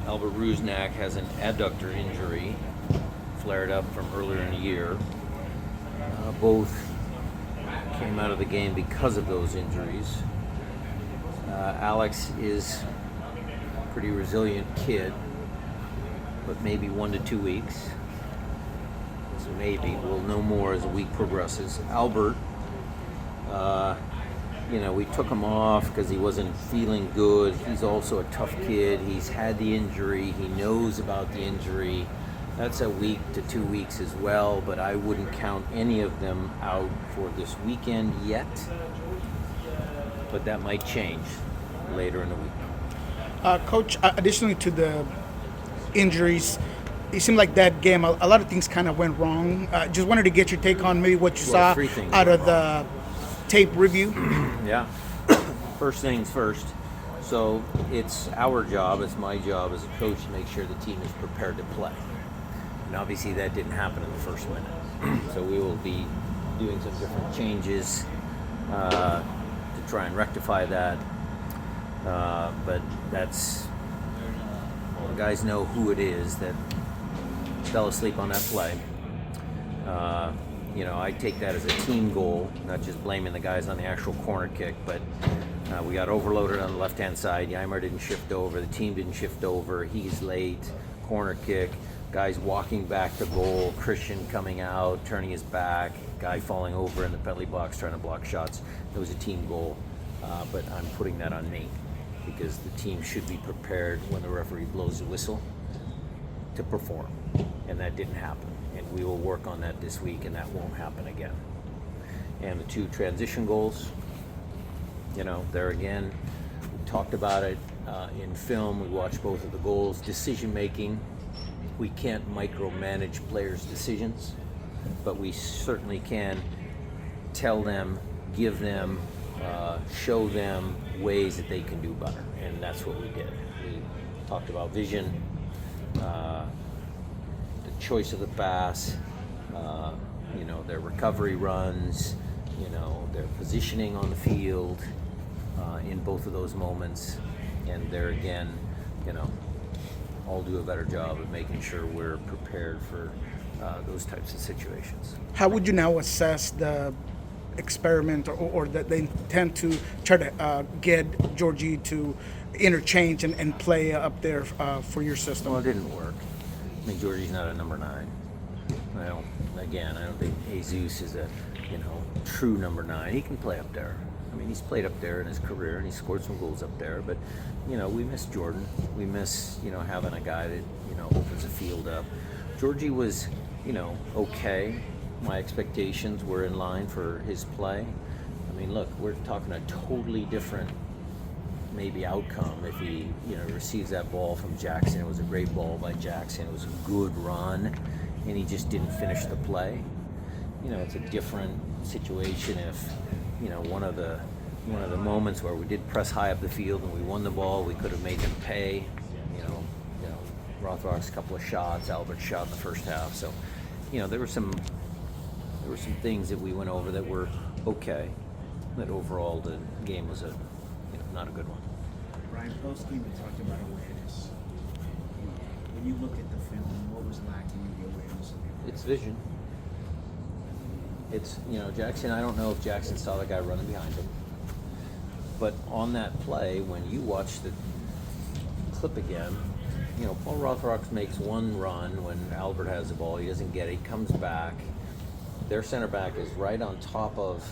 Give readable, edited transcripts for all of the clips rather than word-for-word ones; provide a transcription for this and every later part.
Albert Rusnak has an adductor injury, flared up from earlier in the year. Both came out of the game because of those injuries. Alex is a pretty resilient kid, but maybe 1 to 2 weeks. So maybe we'll know more as the week progresses. Albert, we took him off because he wasn't feeling good. He's also a tough kid. He's had the injury. He knows about the injury. That's a week to 2 weeks as well, but I wouldn't count any of them out for this weekend yet. But that might change later in the week. Coach, additionally to the injuries, it seemed like that game, a lot of things kind of went wrong. Just wanted to get your take on maybe what you saw out of the tape review. Yeah. First things first. So it's our job, it's my job as a coach to make sure the team is prepared to play. And obviously that didn't happen in the first minute. So we will be doing some different changes to try and rectify that. But that's, the guys know who it is that fell asleep on that play. I take that as a team goal, not just blaming the guys on the actual corner kick, but we got overloaded on the left-hand side. Yeimer didn't shift over. The team didn't shift over. He's late. Corner kick. Guys walking back to goal. Christian coming out, turning his back. Guy falling over in the penalty box trying to block shots. It was a team goal, but I'm putting that on me because the team should be prepared when the referee blows the whistle to perform, and that didn't happen. And we will work on that this week, and that won't happen again. And the 2 transition goals, there again, we talked about it in film. We watched both of the goals. Decision making, we can't micromanage players' decisions, but we certainly can tell them, give them, show them ways that they can do better, and that's what we did. We talked about vision, the choice of the pass, their recovery runs, their positioning on the field in both of those moments, and there again, I'll do a better job of making sure we're prepared for those types of situations. How would you now assess the experiment or the intent to try to get Georgie to interchange and play up there for your system? Well, it didn't work. I mean, Georgie's not a number 9. I don't think Jesus is a true number 9. He can play up there. I mean, he's played up there in his career and he scored some goals up there, but we miss Jordan. We miss having a guy that opens the field up. Georgie was okay. My expectations were in line for his play. I mean, look, we're talking a totally different maybe outcome if he receives that ball from Jackson. It was a great ball by Jackson. It was a good run, and he just didn't finish the play. It's a different situation if one of the moments where we did press high up the field and we won the ball, we could have made them pay. Rothrock's couple of shots, Albert's shot in the first half. So, there were some things that we went over that were okay. But overall, the game was not a good one. Brian, post-game, we talked about awareness. When you look at the film, what was lacking in the awareness of the It's vision. It's, Jackson, I don't know if Jackson saw the guy running behind him. But on that play, when you watch the clip again, Paul Rothrock makes one run when Albert has the ball. He doesn't get it. He comes back. Their center back is right on top of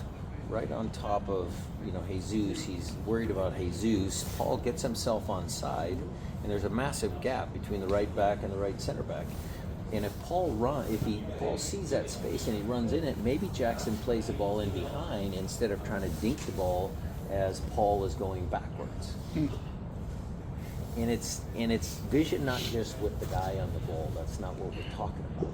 Jesus. He's worried about Jesus. Paul gets himself onside, and there's a massive gap between the right back and the right center back. And if Paul sees that space and he runs in it, maybe Jackson plays the ball in behind instead of trying to dink the ball as Paul is going backwards. And it's vision, not just with the guy on the ball. That's not what we're talking about.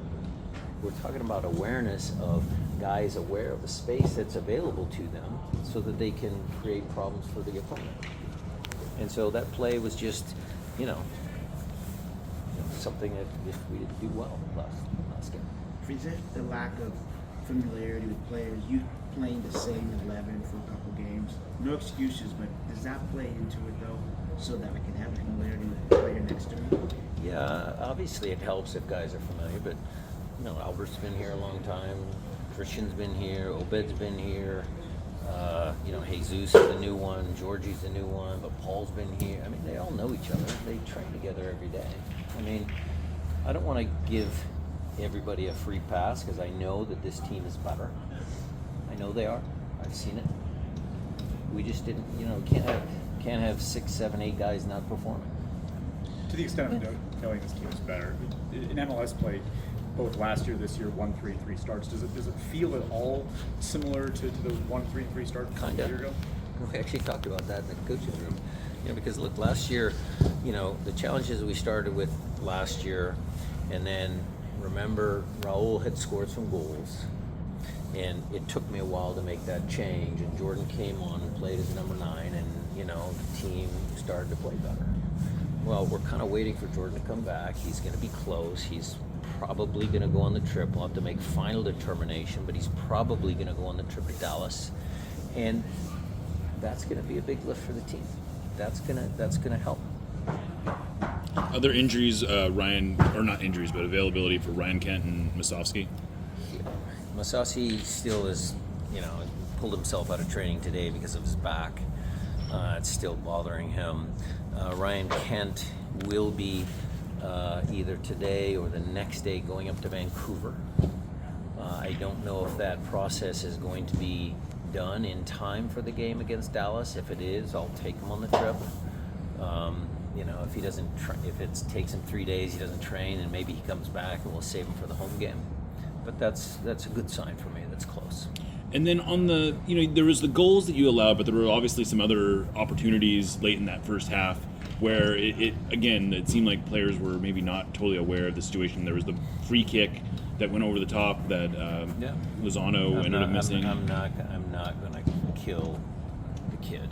We're talking about awareness of guys aware of the space that's available to them so that they can create problems for the opponent. And so that play was just, something that if we didn't do well last game. Is it the lack of familiarity with players? You playing the same 11 for a couple games. No excuses, but does that play into it though, so that I can have familiarity with the player next history? Yeah, obviously it helps if guys are familiar, but Albert's been here a long time. Christian's been here. Obed's been here. Jesus is the new one. Georgie's the new one. But Paul's been here. I mean, they all know each other. They train together every day. I mean, I don't want to give everybody a free pass because I know that this team is better. I know they are. I've seen it. We just didn't. Can't have 6, 7, 8 guys not performing. To the extent of knowing this team is better, in MLS play, both last year, this year, 1-3-3 starts. Does it feel at all similar to the 1-3-3 start from a year ago? We actually talked about that in the coaches room. Because look, last year, the challenges we started with last year, and then remember Raul had scored some goals, and it took me a while to make that change. And Jordan came on and played as number 9, and the team started to play better. Well, we're kind of waiting for Jordan to come back. He's going to be close. He's probably going to go on the trip. We'll have to make final determination, but he's probably going to go on the trip to Dallas, and that's going to be a big lift for the team. That's gonna help. Other injuries, not injuries, but availability for Ryan Kent and Masovsky? Masovsky still is, pulled himself out of training today because of his back. It's still bothering him. Ryan Kent will be either today or the next day going up to Vancouver. I don't know if that process is going to be done in time for the game against Dallas. If it is, I'll take him on the trip. If he doesn't, if it takes him 3 days, he doesn't train, and maybe he comes back, and we'll save him for the home game. But that's a good sign for me. That's close. And then on the, there was the goals that you allowed, but there were obviously some other opportunities late in that first half where it seemed like players were maybe not totally aware of the situation. There was the free kick that went over the top that Lozano ended up missing. I'm not going to kill the kid.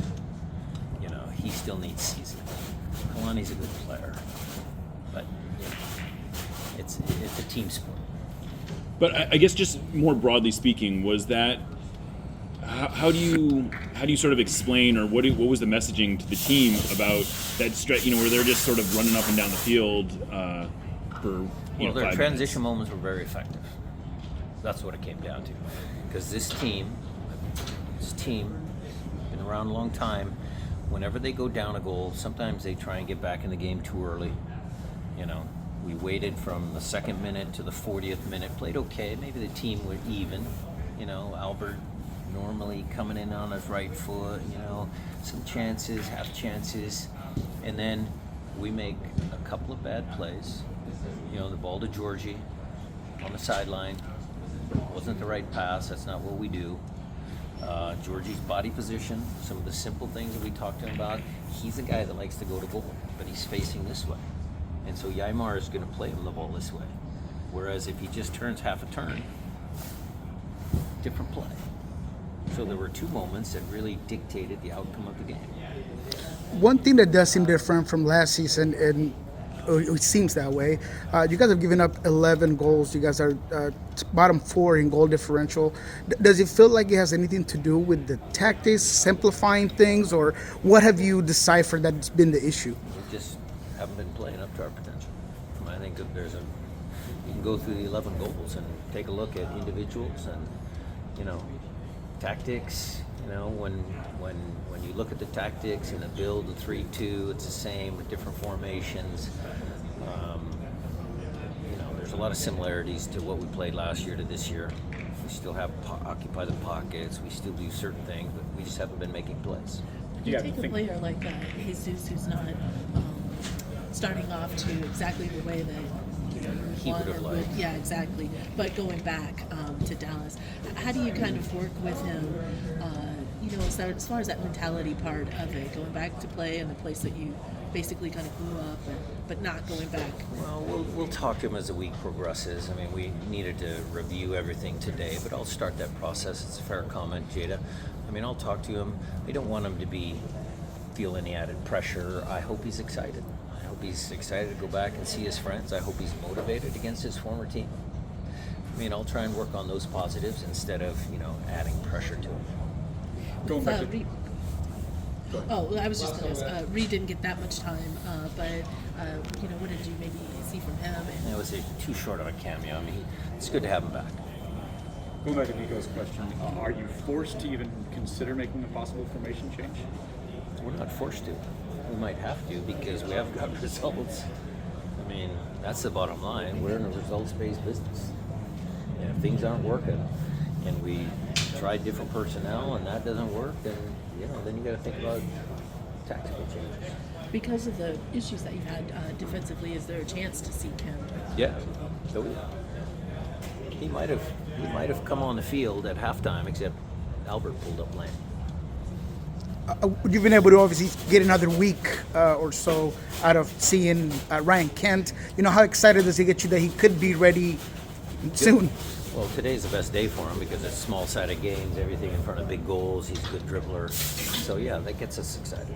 He still needs seasoning. Kalani's a good player, but it's a team sport. But I guess just more broadly speaking, was that how do you sort of explain, or what was the messaging to the team about that stretch? Where they're just sort of running up and down the field for their 5 transition minutes. moments were very effective. That's what it came down to, because this team, been around a long time. Whenever they go down a goal, sometimes they try and get back in the game too early. We waited from the 2nd minute to the 40th minute, played okay. Maybe the team were even. Albert normally coming in on his right foot, some chances, half chances. And then we make a couple of bad plays. The ball to Georgie on the sideline. Wasn't the right pass. That's not what we do. Georgie's body position, some of the simple things that we talked to him about. He's a guy that likes to go to goal, but he's facing this way. And so Yaimar is going to play him the ball this way. Whereas if he just turns half a turn, different play. So there were 2 moments that really dictated the outcome of the game. One thing that does seem different from last season, and it seems that way, you guys have given up 11 goals. You guys are bottom 4 in goal differential. Does it feel like it has anything to do with the tactics, simplifying things, or what have you deciphered that's been the issue? We just haven't been playing up to our potential. I think that you can go through the 11 goals and take a look at individuals and, tactics. When you look at the tactics and the build, the 3-2, it's the same with different formations. There's a lot of similarities to what we played last year to this year. We still have occupy the pockets. We still do certain things, but we just haven't been making plays. You take a player like Jesus, who's not starting off to exactly the way that He would have liked. Yeah, exactly. But going back to Dallas, how do you kind of work with him? As far as that mentality part of it, going back to play in the place that you basically kind of grew up, but not going back. Well, we'll talk to him as the week progresses. I mean, we needed to review everything today, but I'll start that process. It's a fair comment, Jada. I mean, I'll talk to him. I don't want him to feel any added pressure. I hope he's excited. I hope he's excited to go back and see his friends. I hope he's motivated against his former team. I mean, I'll try and work on those positives instead of, adding pressure to him. Going back to Oh, I was just going to ask. Reed didn't get that much time, but what did you maybe see from him? It was too short of a cameo. I mean, it's good to have him back. Going back to Nico's question, are you forced to even consider making a possible formation change? We're not forced to. We might have to because we have got results. I mean, that's the bottom line. We're in a results-based business. And if things aren't working and we try different personnel and that doesn't work, then then you got to think about tactical changes. Because of the issues that you've had defensively, is there a chance to see him? Yeah. So he might have come on the field at halftime, except Albert pulled up lame. You've been able to obviously get another week or so out of seeing Ryan Kent. How excited does he get you that he could be ready soon? Well, today's the best day for him because it's small-sided games, everything in front of big goals. He's a good dribbler. So, yeah, that gets us excited.